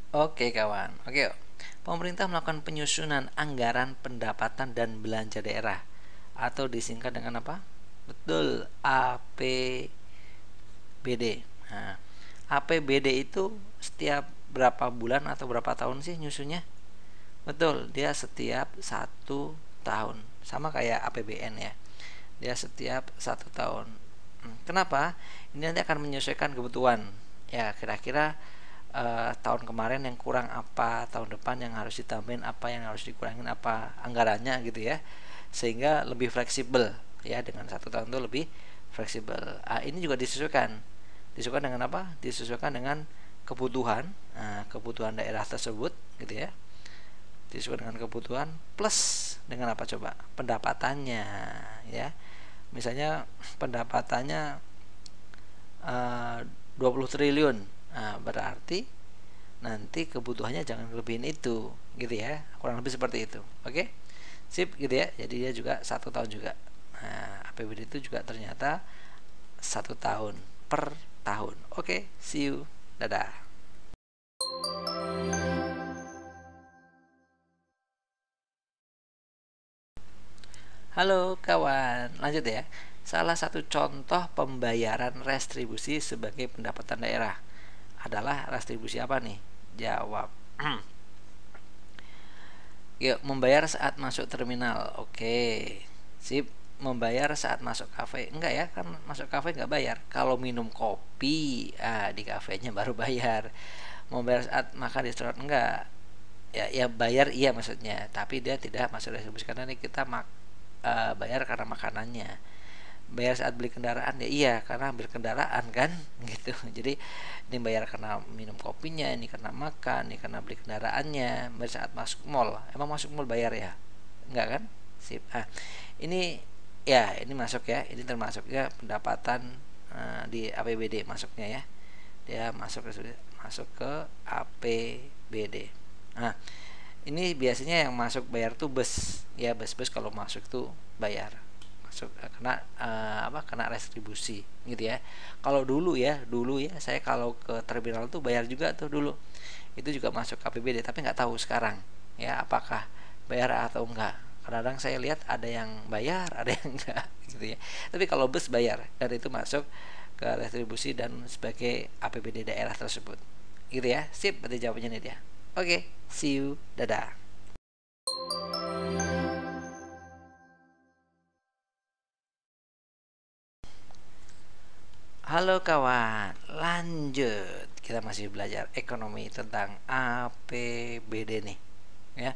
Oke kawan, oke. Pemerintah melakukan penyusunan anggaran pendapatan dan belanja daerah atau disingkat dengan apa? Betul, APBD. Nah, APBD itu setiap berapa bulan atau berapa tahun sih nyusunnya? Betul, dia setiap 1 tahun. Sama kayak APBN ya. Dia setiap 1 tahun. Kenapa? Ini nanti akan menyesuaikan kebutuhan. Ya, kira-kira tahun kemarin yang kurang apa, tahun depan yang harus ditambahin apa, yang harus dikurangin apa anggarannya gitu ya, sehingga lebih fleksibel ya, dengan 1 tahun itu lebih fleksibel. Ini juga disesuaikan dengan apa? Disesuaikan dengan kebutuhan, kebutuhan daerah tersebut gitu ya, disesuaikan dengan kebutuhan plus dengan apa coba, pendapatannya ya. Misalnya pendapatannya 20 triliun. Nah, berarti nanti kebutuhannya jangan lebihin itu gitu ya, kurang lebih seperti itu. Oke, sip gitu ya. Jadi dia juga 1 tahun juga. Nah, APBD itu juga ternyata 1 tahun per tahun. Oke, see you, dadah. Halo kawan, lanjut ya. Salah satu contoh pembayaran restribusi sebagai pendapatan daerah adalah restribusi apa nih? Jawab. Yuk, membayar saat masuk terminal. Oke, sip. Membayar saat masuk kafe. Enggak ya, kan masuk kafe enggak bayar. Kalau minum kopi, di kafenya baru bayar. Membayar saat makan di restoran enggak. Ya bayar iya maksudnya, tapi dia tidak masuk restribusi karena ini kita bayar karena makanannya. Bayar saat beli kendaraan ya iya karena beli kendaraan kan gitu. Jadi ini bayar karena minum kopinya, ini karena makan, ini karena beli kendaraannya. Bayar saat masuk mall, emang masuk mall bayar ya, enggak kan? Sip. Ini ya, ini masuk ya, ini termasuk ya pendapatan di APBD masuknya ya, dia masuk ke APBD. Nah, ini biasanya yang masuk bayar tuh bus ya, bus kalau masuk tuh bayar, masuk kena kena restribusi gitu ya. Kalau dulu ya saya kalau ke terminal tuh bayar juga tuh dulu, itu juga masuk APBD, tapi nggak tahu sekarang ya apakah bayar atau enggak. Kadang-kadang saya lihat ada yang bayar ada yang enggak gitu ya, tapi kalau bus bayar dan itu masuk ke restribusi dan sebagai APBD daerah tersebut gitu ya. Sip, berarti jawabannya nih dia. Oke, see you, dadah. Halo kawan, lanjut. Kita masih belajar ekonomi tentang APBD nih, ya.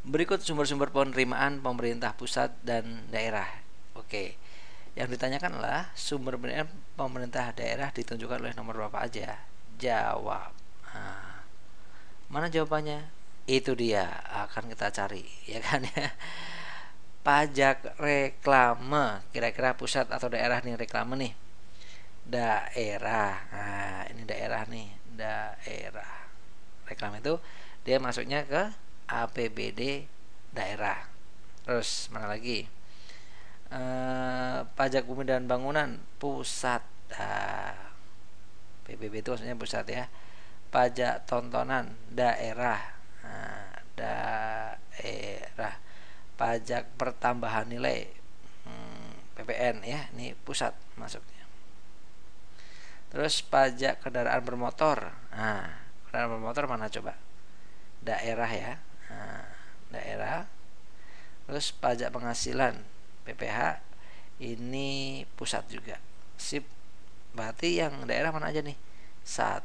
Berikut sumber-sumber penerimaan pemerintah pusat dan daerah. Oke. Yang ditanyakan adalah sumber penerimaan pemerintah daerah ditunjukkan oleh nomor berapa aja. Jawab. Nah, mana jawabannya? Itu dia akan kita cari, ya kan ya. Pajak reklame, kira-kira pusat atau daerah nih reklame nih? Daerah. Nah, ini daerah nih, daerah. Reklame itu dia masuknya ke APBD daerah. Terus mana lagi? Pajak bumi dan bangunan pusat. PBB itu maksudnya pusat ya. Pajak tontonan daerah. Daerah. Pajak pertambahan nilai, PPN ya, ini pusat masuknya. Terus pajak kendaraan bermotor. Kendaraan bermotor mana coba? Daerah ya. Daerah. Terus pajak penghasilan, PPH, ini pusat juga. Sip. Berarti yang daerah mana aja nih? 1,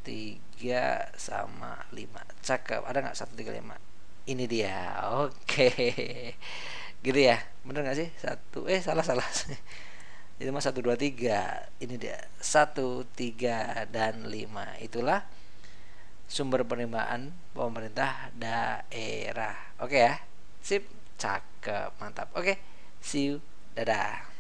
3 sama 5. Cakep. Ada nggak 1, 3, 5? Ini dia. Oke. Gitu ya. Bener nggak sih? Salah. Itu mah 1, 2, 3. Ini dia. 1, 3 dan 5. Itulah sumber penerimaan pemerintah daerah. Oke ya. Sip. Cakep. Mantap. Oke. See you. Dadah.